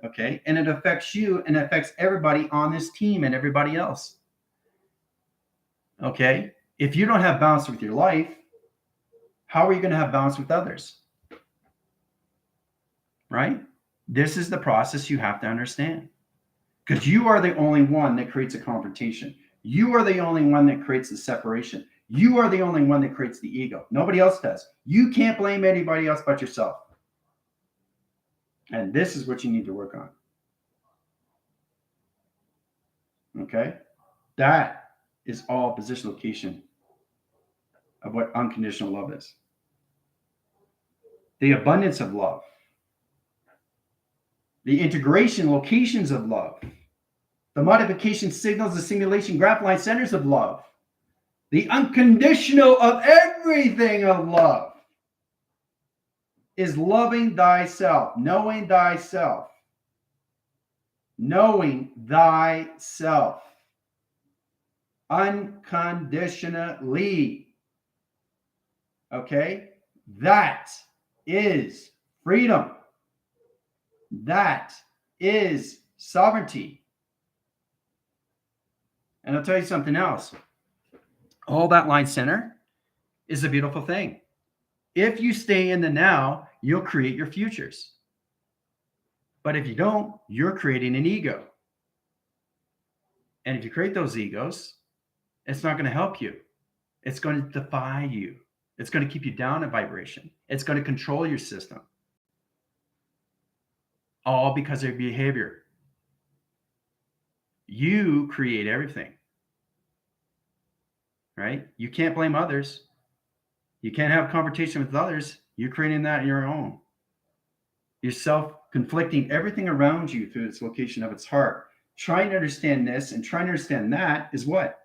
Okay? And it affects you and it affects everybody on this team and everybody else. Okay? If you don't have balance with your life, how are you going to have balance with others? Right? This is the process you have to understand. Because you are the only one that creates a confrontation. You are the only one that creates the separation. You are the only one that creates the ego. Nobody else does. You can't blame anybody else but yourself. And this is what you need to work on. Okay? That is all position location of what unconditional love is. The abundance of love. The integration locations of love. The modification signals, the simulation graph line centers of love. The unconditional of everything of love is loving thyself, knowing thyself. Knowing thyself. Unconditionally. Okay? That is freedom. That is sovereignty. And I'll tell you something else. All that line center is a beautiful thing. If you stay in the now, you'll create your futures. But if you don't, you're creating an ego. And if you create those egos, it's not going to help you. It's going to defy you. It's going to keep you down in vibration. It's going to control your system. All because of your behavior. You create everything. Right? You can't blame others. You can't have conversation with others. You're creating that in your own. You're self-conflicting everything around you through its location of its heart. Trying to understand this and trying to understand that is what?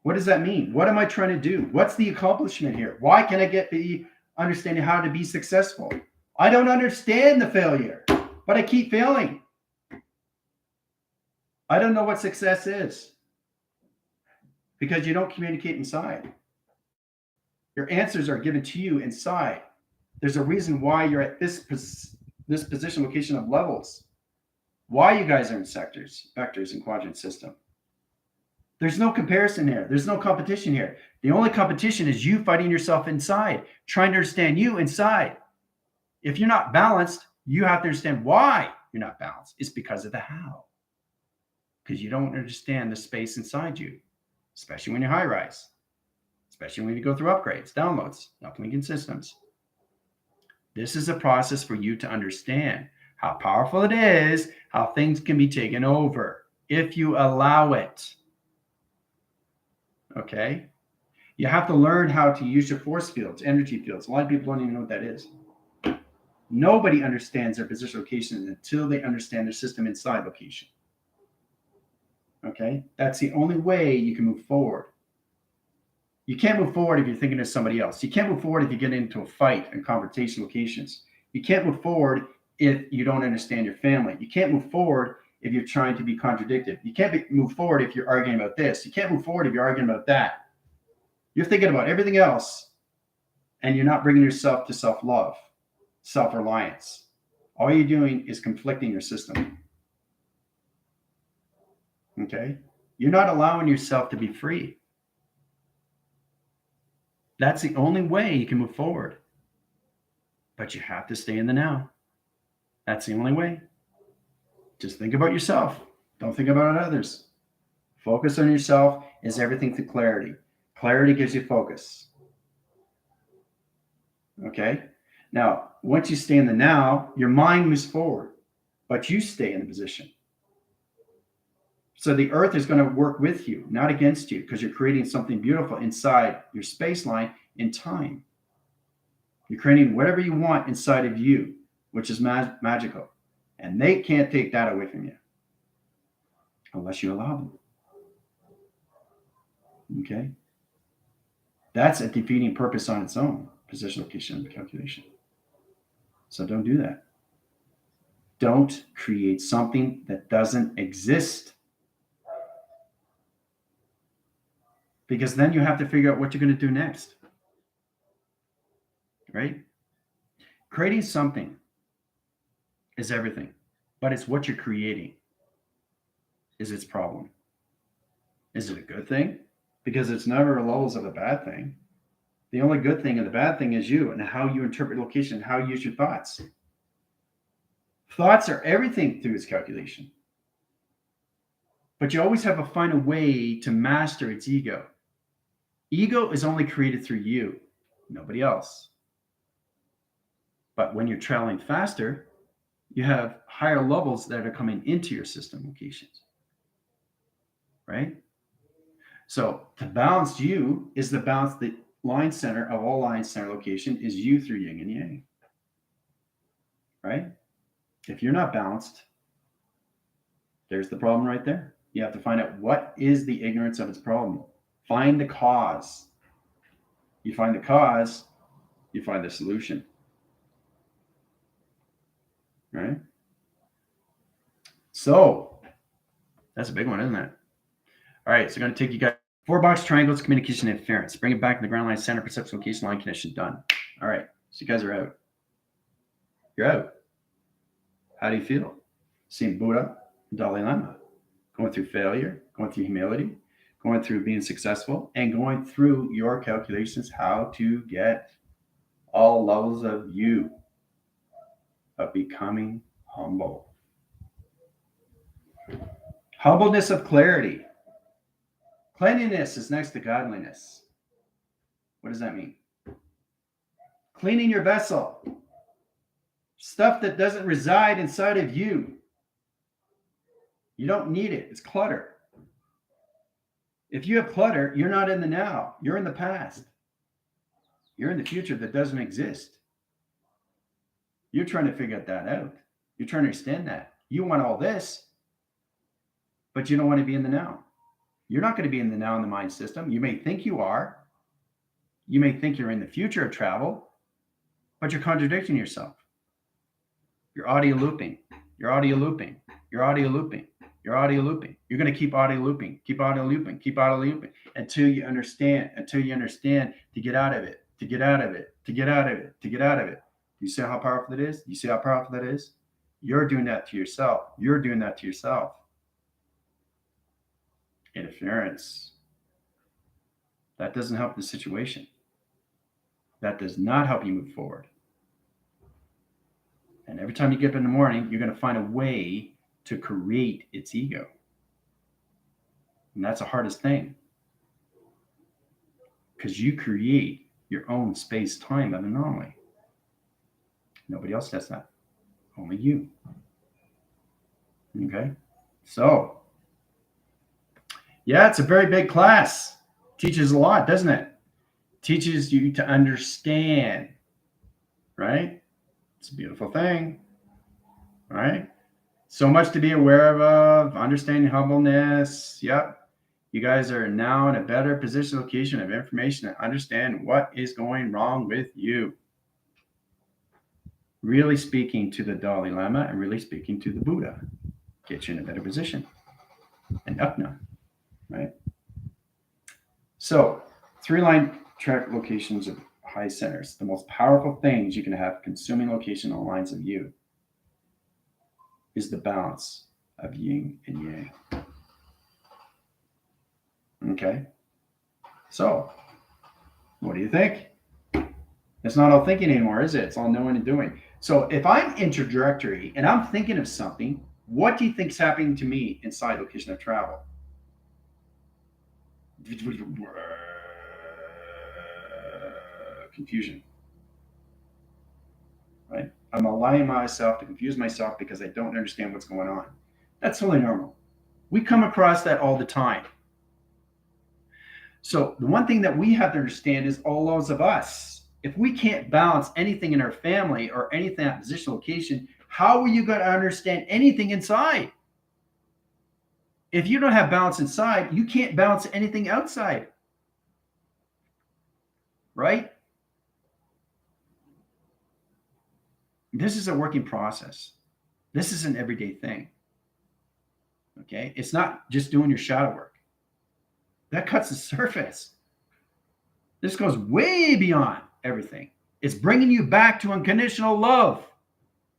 What does that mean? What am I trying to do? What's the accomplishment here? Why can I be understanding how to be successful. I don't understand the failure, but I keep failing. I don't know what success is because you don't communicate inside. Your answers are given to you inside. There's a reason why you're at this position, location of levels. Why you guys are in sectors, vectors, and quadrant system. There's no comparison here. There's no competition here. The only competition is you fighting yourself inside, trying to understand you inside. If you're not balanced, you have to understand why you're not balanced. It's because of the how. Because you don't understand the space inside you, especially when you're high rise, especially when you go through upgrades, downloads, uplinking systems. This is a process for you to understand how powerful it is, how things can be taken over if you allow it. Okay? You have to learn how to use your force fields, energy fields. A lot of people don't even know what that is. Nobody understands their position location until they understand their system inside location. Okay? That's the only way you can move forward. You can't move forward if you're thinking of somebody else. You can't move forward if you get into a fight and confrontation locations. You can't move forward if you don't understand your family. You can't move forward if you're trying to be contradicted. You can't move forward if you're arguing about this. You can't move forward if you're arguing about that. You're thinking about everything else, and you're not bringing yourself to self-love, self-reliance. All you're doing is conflicting your system. Okay? You're not allowing yourself to be free. That's the only way you can move forward. But you have to stay in the now. That's the only way. Just think about yourself. Don't think about others. Focus on yourself is everything through clarity. Clarity gives you focus. Okay? Now, once you stay in the now, your mind moves forward, but you stay in the position. So the earth is going to work with you, not against you, because you're creating something beautiful inside your space line in time. You're creating whatever you want inside of you, which is magical. And they can't take that away from you unless you allow them. Okay? That's a defeating purpose on its own, position, location, and calculation. So don't do that. Don't create something that doesn't exist. Because then you have to figure out what you're going to do next. Right? Creating something is everything, but it's what you're creating is its problem. Is it a good thing? Because it's never levels of a bad thing. The only good thing and the bad thing is you and how you interpret location, how you use your thoughts. Thoughts are everything through its calculation. But you always have to find a way to master its ego. Ego is only created through you, nobody else. But when you're traveling faster, you have higher levels that are coming into your system locations. Right? So to balance you is the balance, the line center of all line center location is you through yin and yang. Right? If you're not balanced, there's the problem right there. You have to find out what is the ignorance of its problem. Find the cause. You find the cause, you find the solution. Right? So that's a big one, isn't it? All right, so I'm going to take you guys 4-box triangles, communication interference. Bring it back to the ground line center, perception, location, line connection, done. All right, so you guys are out. You're out. How do you feel? Seeing Buddha, Dalai Lama, going through failure, going through humility, going through being successful, and going through your calculations how to get all levels of you, of becoming humble. Humbleness of clarity. Cleanliness is next to godliness. What does that mean? Cleaning your vessel. Stuff that doesn't reside inside of you. You don't need it. It's clutter. If you have clutter, you're not in the now. You're in the past. You're in the future that doesn't exist. You're trying to figure that out. You're trying to understand that. You want all this, but you don't want to be in the now. You're not going to be in the now in the mind system. You may think you are. You may think you're in the future of travel, but you're contradicting yourself. You're audio looping. You're audio looping. You're audio looping. You're audio looping. You're going to keep audio looping, keep audio looping, keep audio looping until you understand, to get out of it, to get out of it, to get out of it, to get out of it. You see how powerful it is? You see how powerful that is? You're doing that to yourself. You're doing that to yourself. Interference. That doesn't help the situation. That does not help you move forward. And every time you get up in the morning, you're going to find a way to create its ego. And that's the hardest thing. Because you create your own space-time of anomaly. Nobody else does that. Only you. Okay? So, yeah, it's a very big class. Teaches a lot, doesn't it? Teaches you to understand, right? It's a beautiful thing, right? So much to be aware of, understanding humbleness. Yep. You guys are now in a better position, location of information to understand what is going wrong with you. Really speaking to the Dalai Lama and really speaking to the Buddha. Get you in a better position. And Upna, right? So, 3-line track locations of high centers. The most powerful things you can have consuming location on lines of you is the balance of yin and yang. Okay? So, what do you think? It's not all thinking anymore, is it? It's all knowing and doing. So, if I'm introductory and I'm thinking of something, what do you think is happening to me inside location of travel? Confusion. Right? I'm allowing myself to confuse myself because I don't understand what's going on. That's totally normal. We come across that all the time. So the one thing that we have to understand is all those of us. If we can't balance anything in our family or anything at position location, how are you going to understand anything inside? If you don't have balance inside, you can't balance anything outside. Right? This is a working process. This is an everyday thing. Okay? It's not just doing your shadow work. That cuts the surface. This goes way beyond everything. It's bringing you back to unconditional love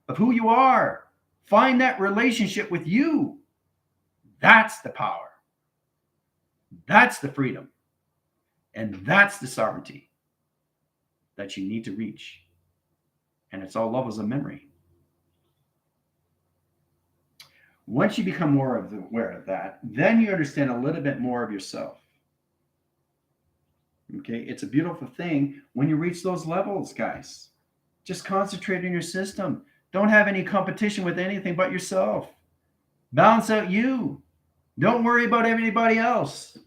of who you are. Find that relationship with you. That's the power. That's the freedom. And that's the sovereignty that you need to reach. And it's all levels of memory. Once you become more aware of that, then you understand a little bit more of yourself. Okay, it's a beautiful thing when you reach those levels, guys. Just concentrate on your system. Don't have any competition with anything but yourself. Balance out you. Don't worry about anybody else.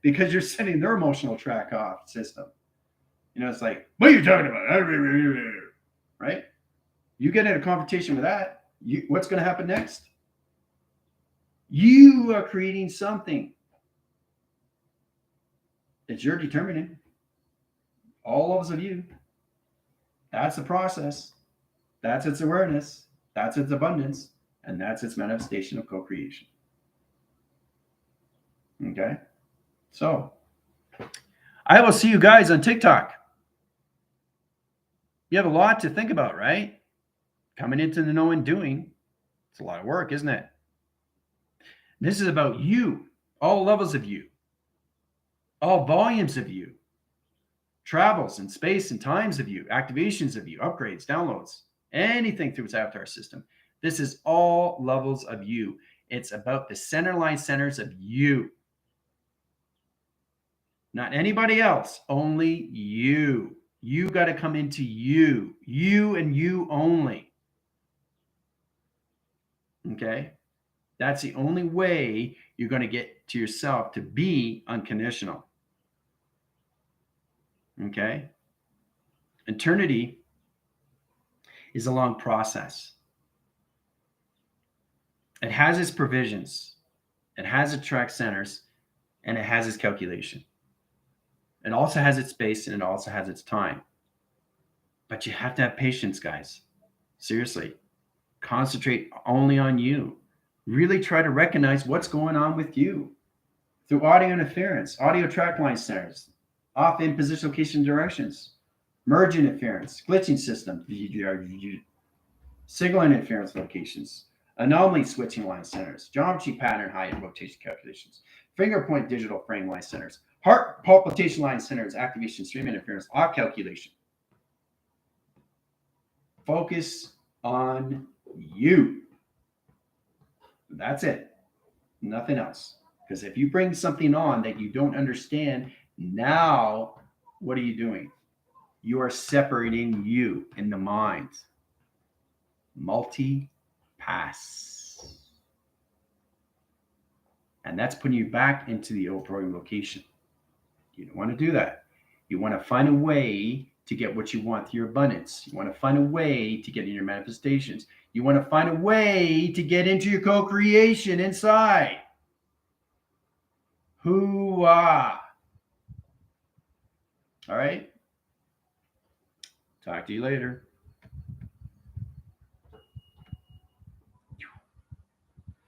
Because you're setting their emotional track off system. You know, it's like, what are you talking about? Right? You get in a confrontation with that, what's going to happen next? You are creating something. It's your determining. All levels of you. That's the process. That's its awareness. That's its abundance. And that's its manifestation of co-creation. Okay? So, I will see you guys on TikTok. You have a lot to think about, right? Coming into the know and doing. It's a lot of work, isn't it? This is about you. All levels of you. All volumes of you. Travels in space and times of you. Activations of you. Upgrades, downloads. Anything through its avatar system. This is all levels of you. It's about the centerline centers of you. Not anybody else. Only you. You got to come into you. You and you only. Okay? That's the only way you're going to get to yourself to be unconditional. Okay? Eternity is a long process. It has its provisions. It has its track centers. And it has its calculation. It also has its space and it also has its time. But you have to have patience, guys. Seriously. Concentrate only on you. Really try to recognize what's going on with you through audio interference, audio track line centers, off in position location directions, merge interference, glitching system, signal interference locations, anomaly switching line centers, geometry pattern height and rotation calculations, finger point digital frame line centers, heart palpitation line centers, activation stream interference, off calculation. Focus on you. That's it. Nothing else. Because if you bring something on that you don't understand, now what are you doing? You are separating you in the mind. Multi-pass. And that's putting you back into the old program location. You don't want to do that. You want to find a way to get what you want through your abundance. You want to find a way to get in your manifestations. You want to find a way to get into your co-creation inside. Hoo-ah. All right. Talk to you later.